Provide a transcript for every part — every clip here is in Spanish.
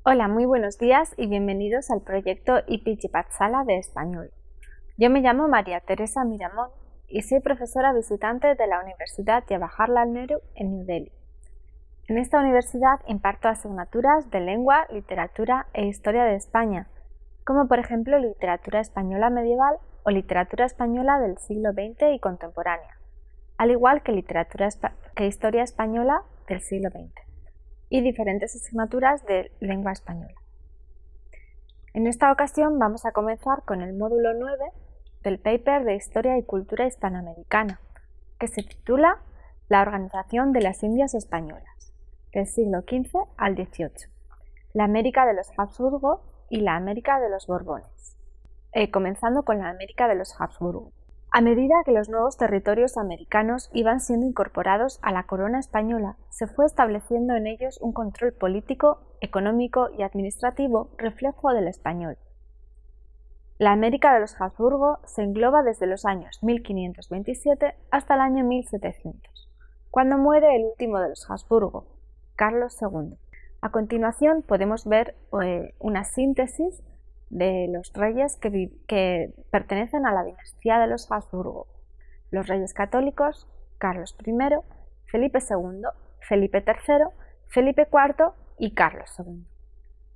Hola, muy buenos días y bienvenidos al proyecto IPG Patsala de español. Yo me llamo María Teresa Miramón y soy profesora visitante de la Universidad Jawaharlal Nehru en New Delhi. En esta universidad imparto asignaturas de lengua, literatura e historia de España, como por ejemplo literatura española medieval o literatura española del siglo XX y contemporánea, al igual que historia española del siglo XX. Y diferentes asignaturas de lengua española. En esta ocasión vamos a comenzar con el módulo 9 del paper de Historia y Cultura Hispanoamericana, que se titula La organización de las Indias Españolas, del siglo XV al XVIII, la América de los Habsburgo y la América de los Borbones. Comenzando con la América de los Habsburgo. A medida que los nuevos territorios americanos iban siendo incorporados a la corona española, se fue estableciendo en ellos un control político, económico y administrativo reflejo del español. La América de los Habsburgo se engloba desde los años 1527 hasta el año 1700, cuando muere el último de los Habsburgo, Carlos II. A continuación podemos ver una síntesis de los reyes que pertenecen a la dinastía de los Habsburgo: los reyes católicos, Carlos I, Felipe II, Felipe III, Felipe IV y Carlos II.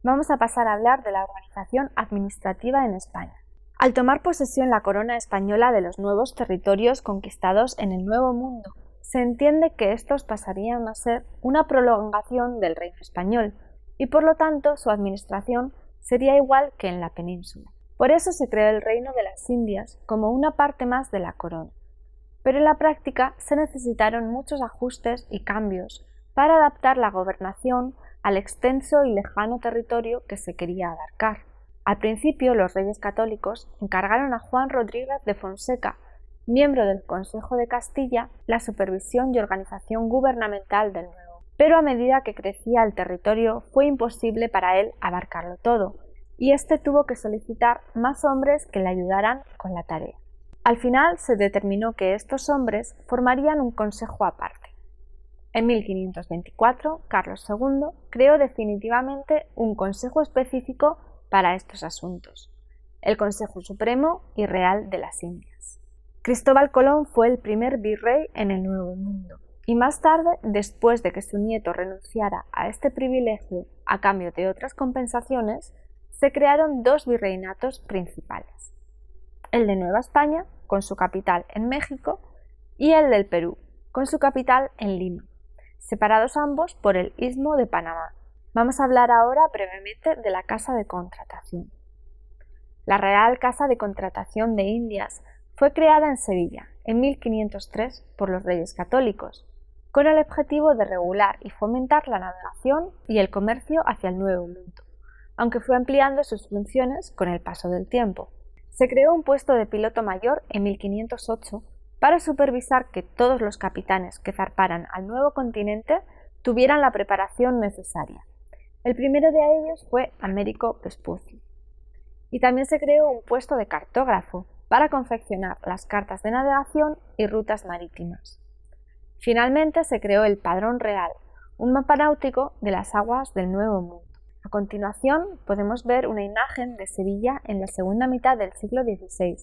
Vamos a pasar a hablar de la organización administrativa en España. Al tomar posesión la corona española de los nuevos territorios conquistados en el Nuevo Mundo, se entiende que estos pasarían a ser una prolongación del reino español y por lo tanto su administración sería igual que en la península. Por eso se creó el Reino de las Indias como una parte más de la corona. Pero en la práctica se necesitaron muchos ajustes y cambios para adaptar la gobernación al extenso y lejano territorio que se quería abarcar. Al principio, los reyes católicos encargaron a Juan Rodríguez de Fonseca, miembro del Consejo de Castilla, la supervisión y organización gubernamental del nuevo. Pero a medida que crecía el territorio fue imposible para él abarcarlo todo, y éste tuvo que solicitar más hombres que le ayudaran con la tarea. Al final se determinó que estos hombres formarían un consejo aparte. En 1524, Carlos II creó definitivamente un consejo específico para estos asuntos, el Consejo Supremo y Real de las Indias. Cristóbal Colón fue el primer virrey en el Nuevo Mundo. Y más tarde, después de que su nieto renunciara a este privilegio a cambio de otras compensaciones, se crearon dos virreinatos principales: el de Nueva España, con su capital en México, y el del Perú, con su capital en Lima, separados ambos por el Istmo de Panamá. Vamos a hablar ahora brevemente de la Casa de Contratación. La Real Casa de Contratación de Indias fue creada en Sevilla en 1503 por los reyes católicos, con el objetivo de regular y fomentar la navegación y el comercio hacia el Nuevo Mundo, aunque fue ampliando sus funciones con el paso del tiempo. Se creó un puesto de piloto mayor en 1508 para supervisar que todos los capitanes que zarparan al nuevo continente tuvieran la preparación necesaria. El primero de ellos fue Américo Vespucio. Y también se creó un puesto de cartógrafo para confeccionar las cartas de navegación y rutas marítimas. Finalmente se creó el Padrón Real, un mapa náutico de las aguas del Nuevo Mundo. A continuación podemos ver una imagen de Sevilla en la segunda mitad del siglo XVI,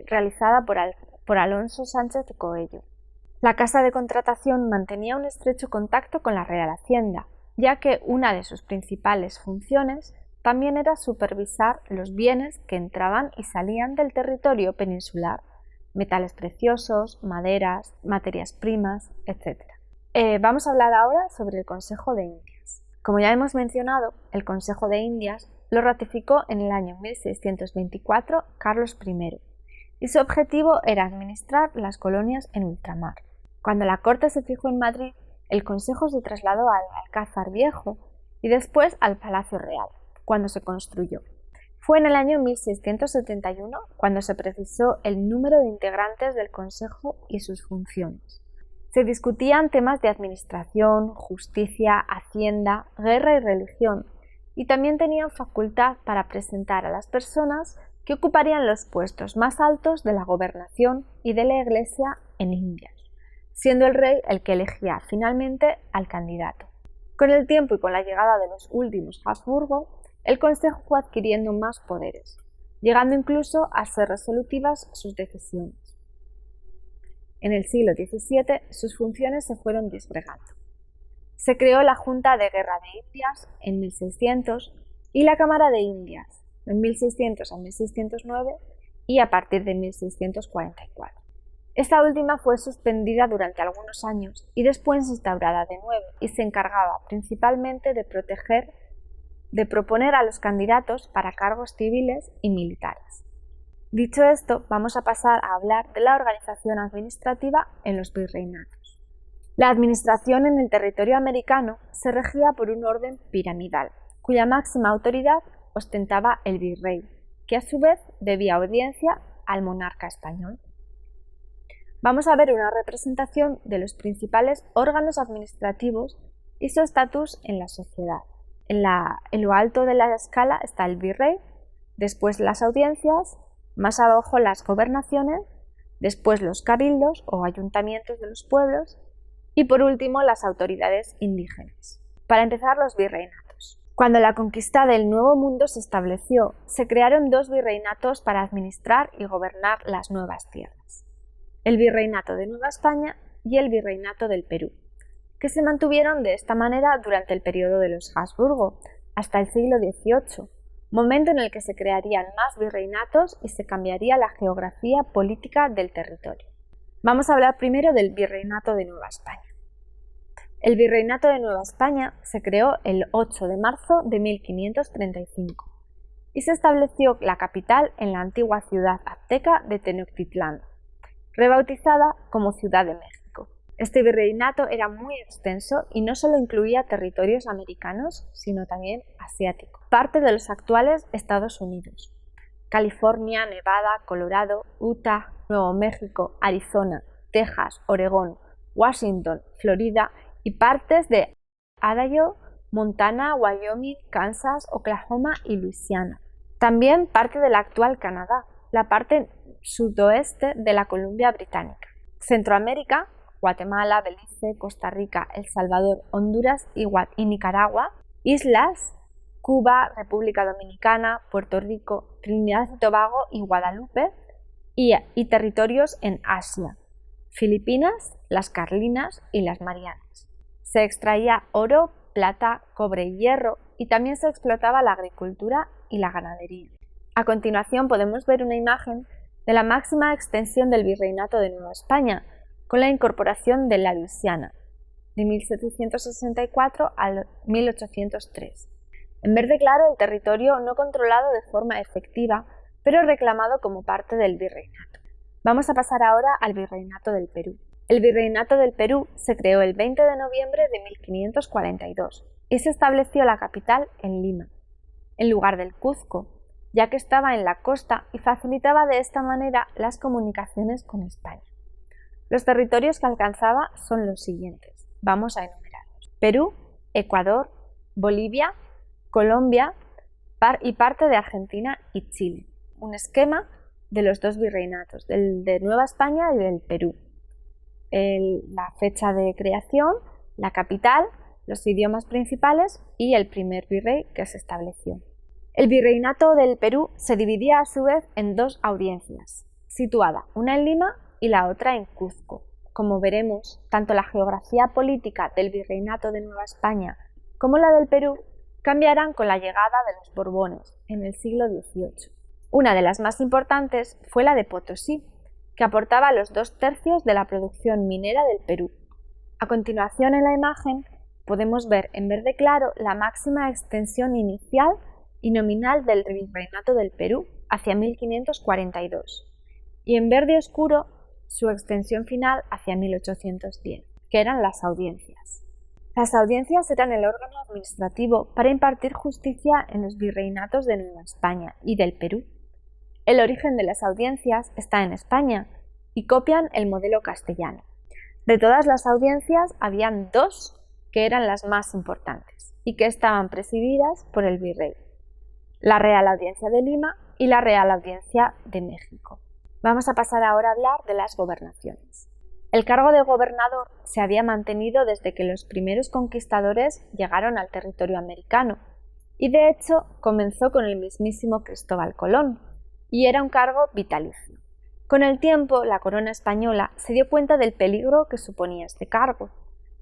realizada por Alonso Sánchez de Coello. La Casa de Contratación mantenía un estrecho contacto con la Real Hacienda, ya que una de sus principales funciones también era supervisar los bienes que entraban y salían del territorio peninsular: metales preciosos, maderas, materias primas, etc. Vamos a hablar ahora sobre el Consejo de Indias. Como ya hemos mencionado, el Consejo de Indias lo ratificó en el año 1624 Carlos I, y su objetivo era administrar las colonias en ultramar. Cuando la corte se fijó en Madrid, el Consejo se trasladó al Alcázar Viejo y después al Palacio Real, cuando se construyó. Fue en el año 1671 cuando se precisó el número de integrantes del Consejo y sus funciones. Se discutían temas de administración, justicia, hacienda, guerra y religión, y también tenían facultad para presentar a las personas que ocuparían los puestos más altos de la gobernación y de la Iglesia en Indias, siendo el rey el que elegía finalmente al candidato. Con el tiempo y con la llegada de los últimos Habsburgo, el Consejo fue adquiriendo más poderes, llegando incluso a ser resolutivas sus decisiones. En el siglo XVII sus funciones se fueron disgregando. Se creó la Junta de Guerra de Indias en 1600 y la Cámara de Indias en 1600 a 1609 y a partir de 1644. Esta última fue suspendida durante algunos años y después instaurada de nuevo y se encargaba principalmente de proponer a los candidatos para cargos civiles y militares. Dicho esto, vamos a pasar a hablar de la organización administrativa en los virreinatos. La administración en el territorio americano se regía por un orden piramidal, cuya máxima autoridad ostentaba el virrey, que a su vez debía audiencia al monarca español. Vamos a ver una representación de los principales órganos administrativos y su estatus en la sociedad. En lo alto de la escala está el virrey, después las audiencias, más abajo las gobernaciones, después los cabildos o ayuntamientos de los pueblos y por último las autoridades indígenas. Para empezar, los virreinatos. Cuando la conquista del Nuevo Mundo se estableció, se crearon dos virreinatos para administrar y gobernar las nuevas tierras: el Virreinato de Nueva España y el Virreinato del Perú, que se mantuvieron de esta manera durante el periodo de los Habsburgo, hasta el siglo XVIII, momento en el que se crearían más virreinatos y se cambiaría la geografía política del territorio. Vamos a hablar primero del Virreinato de Nueva España. El Virreinato de Nueva España se creó el 8 de marzo de 1535 y se estableció la capital en la antigua ciudad azteca de Tenochtitlán, rebautizada como Ciudad de México. Este virreinato era muy extenso y no solo incluía territorios americanos, sino también asiáticos, parte de los actuales Estados Unidos: California, Nevada, Colorado, Utah, Nuevo México, Arizona, Texas, Oregón, Washington, Florida y partes de Idaho, Montana, Wyoming, Kansas, Oklahoma y Luisiana. También parte del actual Canadá, la parte sudoeste de la Columbia Británica. Centroamérica, Guatemala, Belice, Costa Rica, El Salvador, Honduras y Nicaragua. Islas, Cuba, República Dominicana, Puerto Rico, Trinidad y Tobago y Guadalupe. Y territorios en Asia: Filipinas, las Carolinas y las Marianas. Se extraía oro, plata, cobre y hierro, y también se explotaba la agricultura y la ganadería. A continuación podemos ver una imagen de la máxima extensión del Virreinato de Nueva España, con la incorporación de la Luisiana, de 1764 al 1803. En verde claro, el territorio no controlado de forma efectiva, pero reclamado como parte del virreinato. Vamos a pasar ahora al Virreinato del Perú. El Virreinato del Perú se creó el 20 de noviembre de 1542 y se estableció la capital en Lima, en lugar del Cuzco, ya que estaba en la costa y facilitaba de esta manera las comunicaciones con España. Los territorios que alcanzaba son los siguientes. Vamos a enumerarlos: Perú, Ecuador, Bolivia, Colombia y parte de Argentina y Chile. Un esquema de los dos virreinatos, del de Nueva España y del Perú. La fecha de creación, la capital, los idiomas principales y el primer virrey que se estableció. El Virreinato del Perú se dividía a su vez en dos audiencias, situada una en Lima y la otra en Cuzco. Como veremos, tanto la geografía política del Virreinato de Nueva España como la del Perú cambiarán con la llegada de los Borbones en el siglo XVIII. Una de las más importantes fue la de Potosí, que aportaba los 2/3 de la producción minera del Perú. A continuación, en la imagen podemos ver en verde claro la máxima extensión inicial y nominal del Virreinato del Perú hacia 1542 y en verde oscuro su extensión final hacia 1810, que eran las audiencias. Las audiencias eran el órgano administrativo para impartir justicia en los virreinatos de Nueva España y del Perú. El origen de las audiencias está en España y copian el modelo castellano. De todas las audiencias, habían dos que eran las más importantes y que estaban presididas por el virrey: la Real Audiencia de Lima y la Real Audiencia de México. Vamos a pasar ahora a hablar de las gobernaciones. El cargo de gobernador se había mantenido desde que los primeros conquistadores llegaron al territorio americano, y de hecho comenzó con el mismísimo Cristóbal Colón, y era un cargo vitalicio. Con el tiempo, la corona española se dio cuenta del peligro que suponía este cargo,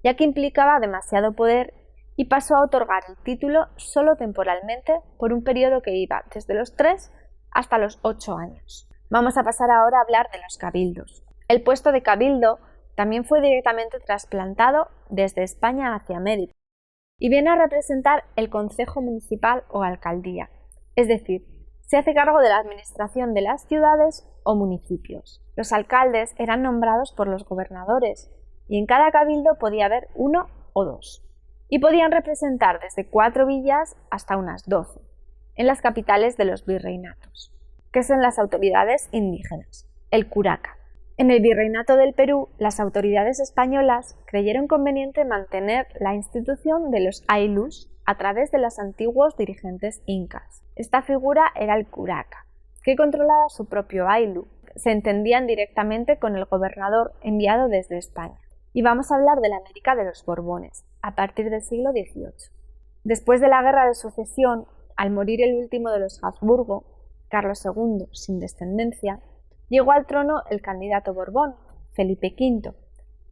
ya que implicaba demasiado poder, y pasó a otorgar el título solo temporalmente por un periodo que iba desde los 3 hasta los 8 años. Vamos a pasar ahora a hablar de los cabildos. El puesto de cabildo también fue directamente trasplantado desde España hacia América y viene a representar el concejo municipal o alcaldía, es decir, se hace cargo de la administración de las ciudades o municipios. Los alcaldes eran nombrados por los gobernadores y en cada cabildo podía haber 1 o 2 y podían representar desde 4 villas hasta unas 12 en las capitales de los virreinatos, que son las autoridades indígenas, el curaca. En el Virreinato del Perú, las autoridades españolas creyeron conveniente mantener la institución de los aylus a través de los antiguos dirigentes incas. Esta figura era el curaca, que controlaba su propio aylu. Se entendían directamente con el gobernador enviado desde España. Y vamos a hablar de la América de los Borbones, a partir del siglo XVIII. Después de la Guerra de Sucesión, al morir el último de los Habsburgo, Carlos II, sin descendencia, llegó al trono el candidato Borbón, Felipe V,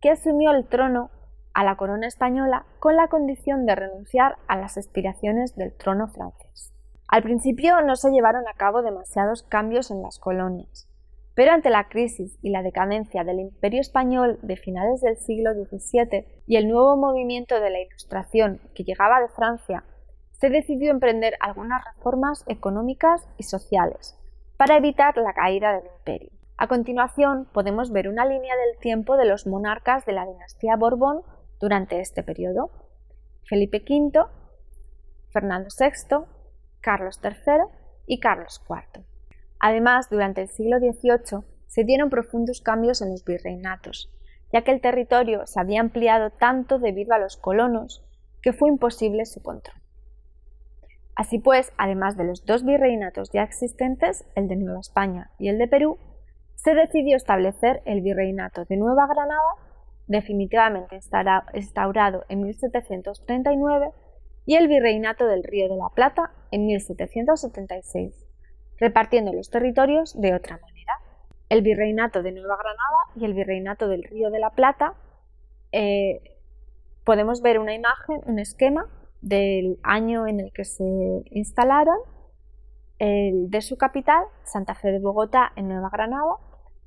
que asumió el trono a la corona española con la condición de renunciar a las aspiraciones del trono francés. Al principio no se llevaron a cabo demasiados cambios en las colonias, pero ante la crisis y la decadencia del Imperio español de finales del siglo XVII y el nuevo movimiento de la Ilustración que llegaba de Francia, se decidió emprender algunas reformas económicas y sociales para evitar la caída del imperio. A continuación podemos ver una línea del tiempo de los monarcas de la dinastía Borbón durante este periodo: Felipe V, Fernando VI, Carlos III y Carlos IV. Además, durante el siglo XVIII se dieron profundos cambios en los virreinatos, ya que el territorio se había ampliado tanto debido a los colonos que fue imposible su control. Así pues, además de los 2 virreinatos ya existentes, el de Nueva España y el de Perú, se decidió establecer el virreinato de Nueva Granada, definitivamente instaurado en 1739, y el virreinato del Río de la Plata en 1776, repartiendo los territorios de otra manera. El virreinato de Nueva Granada y el virreinato del Río de la Plata, podemos ver una imagen, un esquema del año en el que se instalaron, de su capital, Santa Fe de Bogotá en Nueva Granada,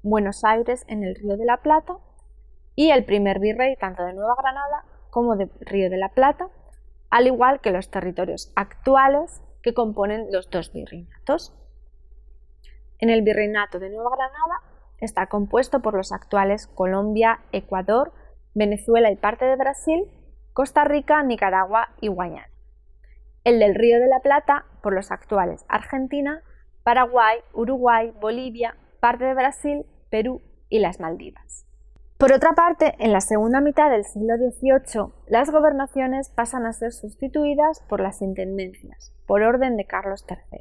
Buenos Aires en el Río de la Plata, y el primer virrey tanto de Nueva Granada como del Río de la Plata, al igual que los territorios actuales que componen los 2 virreinatos. En el virreinato de Nueva Granada está compuesto por los actuales Colombia, Ecuador, Venezuela y parte de Brasil, Costa Rica, Nicaragua y Guayana. El del Río de la Plata por los actuales Argentina, Paraguay, Uruguay, Bolivia, parte de Brasil, Perú y las Maldivas. Por otra parte, en la segunda mitad del siglo XVIII, las gobernaciones pasan a ser sustituidas por las intendencias, por orden de Carlos III.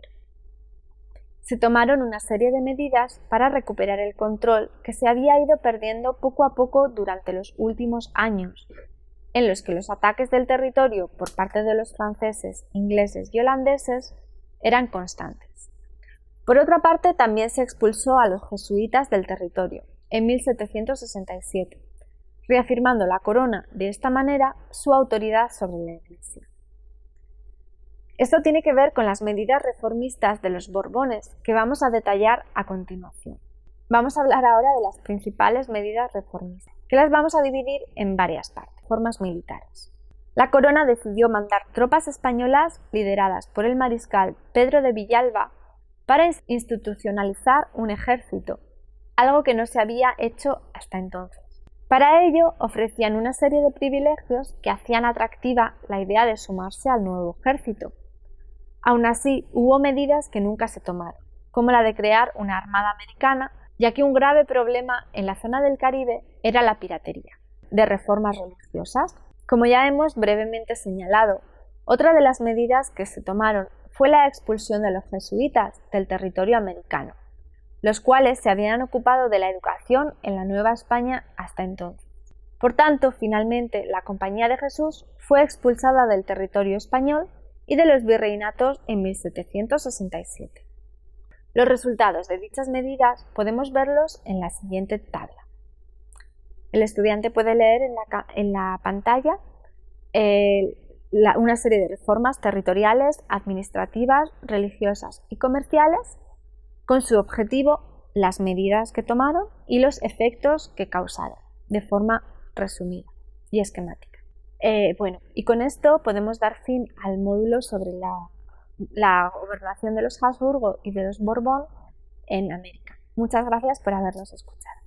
Se tomaron una serie de medidas para recuperar el control que se había ido perdiendo poco a poco durante los últimos años, en los que los ataques del territorio por parte de los franceses, ingleses y holandeses eran constantes. Por otra parte, también se expulsó a los jesuitas del territorio en 1767, reafirmando la corona de esta manera su autoridad sobre la Iglesia. Esto tiene que ver con las medidas reformistas de los Borbones, que vamos a detallar a continuación. Vamos a hablar ahora de las principales medidas reformistas, que las vamos a dividir en varias partes. Formas militares. La corona decidió mandar tropas españolas lideradas por el mariscal Pedro de Villalba para institucionalizar un ejército, algo que no se había hecho hasta entonces. Para ello ofrecían una serie de privilegios que hacían atractiva la idea de sumarse al nuevo ejército. Aún así, hubo medidas que nunca se tomaron, como la de crear una armada americana, ya que un grave problema en la zona del Caribe era la piratería. De reformas religiosas. Como ya hemos brevemente señalado, otra de las medidas que se tomaron fue la expulsión de los jesuitas del territorio americano, los cuales se habían ocupado de la educación en la Nueva España hasta entonces. Por tanto, finalmente, la Compañía de Jesús fue expulsada del territorio español y de los virreinatos en 1767. Los resultados de dichas medidas podemos verlos en la siguiente tabla. El estudiante puede leer en la pantalla una serie de reformas territoriales, administrativas, religiosas y comerciales con su objetivo, las medidas que tomaron y los efectos que causaron, de forma resumida y esquemática. Y con esto podemos dar fin al módulo sobre la gobernación de los Habsburgo y de los Borbón en América. Muchas gracias por habernos escuchado.